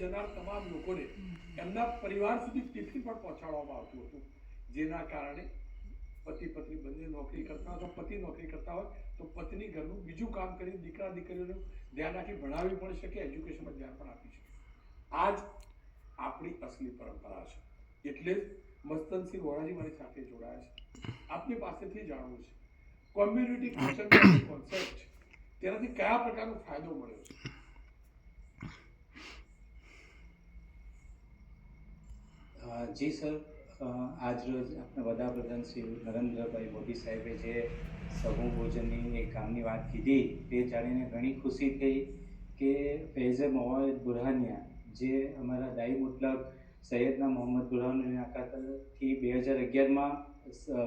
જનાર તમામ લોકોને એમના પરિવાર સુધી ટિફિન પણ પહોંચાડવામાં આવતું હતું, જેના કારણે પતિ પત્ની બંને નોકરી કરતા હોય, પતિ નોકરી કરતા હોય તો પત્ની ઘરનું બીજું કામ કરી દીકરા દીકરીઓનું ધ્યાન રાખી ભણાવી પણ શકે, એજ્યુકેશનમાં ધ્યાન પણ આપી શકે. આ જ આપણી અસલી પરંપરા છે. એટલે જ મસ્તનસિંહ વોરાજી મારી સાથે જોડાયા છે. આપની પાસેથી જાણવું છે કોમ્યુનિટી કિચન કોન્સેપ્ટ છે, તેનાથી કયા પ્રકારનો ફાયદો મળ્યો છે? જી સર, આજરોજ આપણા વડાપ્રધાન શ્રી નરેન્દ્રભાઈ મોદી સાહેબે જે સમૂહ ભોજનની એક કામની વાત કીધી તે જાણીને ઘણી ખુશી થઈ કે ફૈઝે મવાદ બુરહાનિયા, જે અમારા દાઈ મુતલક સૈયદના મોહમ્મદ બુરહાનિયા ખાતરથી 2011માં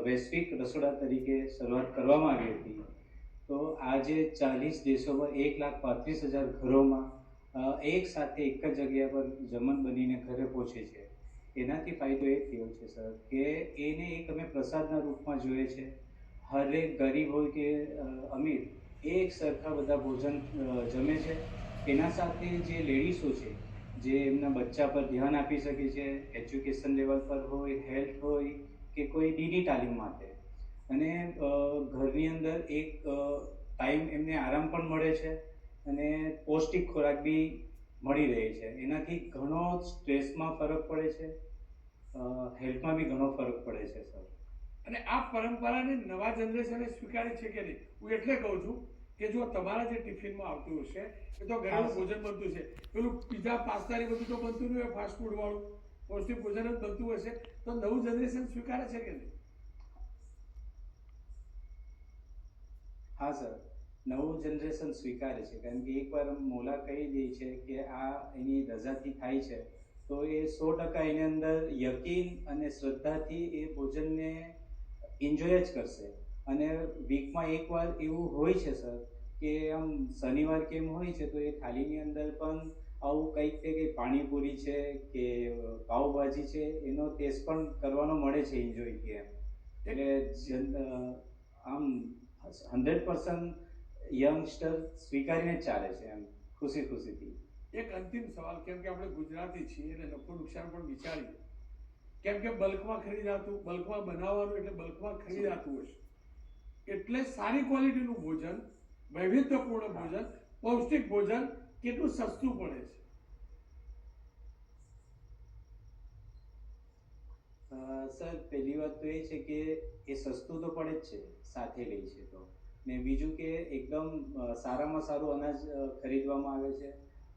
વૈશ્વિક રસોડા તરીકે શરૂઆત કરવામાં આવી હતી. તો આજે 40 દેશોમાં 1,35,000 ઘરોમાં એક સાથે એક જ જગ્યા પર જમણ બનીને ઘરે પહોંચે છે. એનાથી ફાયદો એ થયો છે સર કે એને એક અમે પ્રસાદના રૂપમાં જોઈએ છે. હરેક ગરીબ હોય કે અમીર એક સરખા બધા ભોજન જમે છે. એના સાથે જે લેડીઝો છે જે એમના બચ્ચા પર ધ્યાન આપી શકે છે, એજ્યુકેશન લેવલ પર હોય, હેલ્થ હોય કે કોઈ દીની તાલીમ માટે, અને ઘરની અંદર એક ટાઈમ એમને આરામ પણ મળે છે અને પૌષ્ટિક ખોરાક બી મળી રહે છે. એનાથી ઘણો સ્ટ્રેસમાં ફરક પડે છે, હેલ્થમાં બી ઘણો ફરક પડે છે સર. અને આ પરંપરાને નવા જનરેશને સ્વીકારી છે કે નહીં? હું એટલે કહું છું કે જો તમારા જે ટિફિનમાં આવતું હશે એ તો ઘરેલું ભોજન બનતું છે, પેલું પીઝા પાસ્તા એ બધું તો બનતું નહીં હોય, ફાસ્ટ ફૂડ વાળું પૌષ્ટિક ભોજન જ બનતું હશે, તો નવું જનરેશન સ્વીકારે છે કે નહીં? હા સર, નવું જનરેશન સ્વીકારે છે, કારણ કે એકવાર મોલા કહી દે છે કે આ એની રજાથી થાય છે તો એ 100% એની અંદર યકીન અને શ્રદ્ધાથી એ ભોજનને એન્જોય જ કરશે. અને વીકમાં એકવાર એવું હોય છે સર કે આમ શનિવાર કેમ હોય છે તો એ થાળીની અંદર પણ આવું કંઈક તે કંઈ પાણીપુરી છે કે પાવભાજી છે એનો ટેસ્ટ પણ કરવાનો મળે છે એન્જોયથી એમ. એટલે આમ 100% યંગસ્ટર સ્વીકારીને જ ચાલે છે એમ, ખુશી ખુશીથી. એક અંતિમ સવાલ, કેમ કે આપણે ગુજરાતી છીએ એટલે નફો નુકસાન પણ વિચારીએ, કેમ કે બલ્કમાં ખરીદાતું, બલ્કમાં બનાવવાનું એટલે બલ્કમાં ખરીદાતું હશે, એટલે સારી ક્વોલિટીનું ભોજન, વૈવિધ્યપૂર્ણ ભોજન, પૌષ્ટિક ભોજન કેટલું સસ્તું પડે છે? સર, પહેલી વાત તો એ છે કે એ સસ્તું તો પડે જ છે સાથે લે છે તો, ને બીજું કે એકદમ સારામાં સારું અનાજ ખરીદવામાં આવે છે.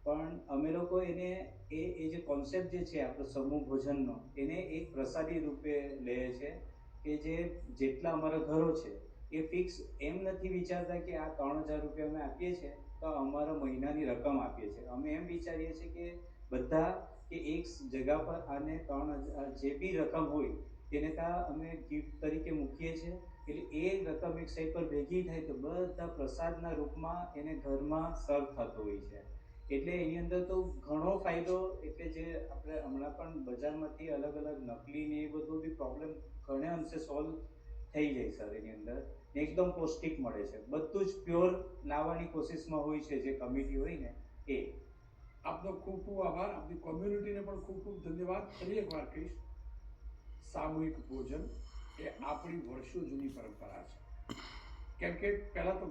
પણ અમે લોકો એને એ જે કોન્સેપ્ટ જે છે આપણો સમૂહ ભોજનનો, એને એક પ્રસાદી રૂપે લઈએ છે કે જે જેટલા અમારા ઘરો છે એ ફિક્સ એમ નથી વિચારતા કે આ 3,000 રૂપિયા અમે આપીએ છીએ તો અમારા મહિનાની રકમ આપીએ છીએ. અમે એમ વિચારીએ છીએ કે બધા કે એક જગા પર આને 3,000 જે બી રકમ હોય તેને ત્યાં અમે ગિફ્ટ તરીકે મૂકીએ છીએ. એટલે એ રકમ એક સાઈડ પર ભેગી થાય તો બધા પ્રસાદના રૂપમાં એને ઘરમાં સર્વ થતો હોય છે. એટલે એની અંદર તો ઘણો ફાયદો, એટલે જે આપણે હમણાં પણ બજારમાંથી અલગ અલગ નકલી ને એ બધું બી પ્રોબ્લેમ ઘણા અંશે સોલ્વ થઈ જાય સર એની અંદર. એકદમ પૌષ્ટિક મળે છે, બધું જ પ્યોર લાવવાની કોશિશમાં હોય છે જે કમિટી હોય ને એ. આપનો ખૂબ ખૂબ આભાર, આપની કોમ્યુનિટીને પણ ખૂબ ખૂબ ધન્યવાદ. ફરી એકવાર કહીશ, સામૂહિક ભોજન એ આપણી વર્ષો જૂની પરંપરા છે, કેમ કે પહેલાં તો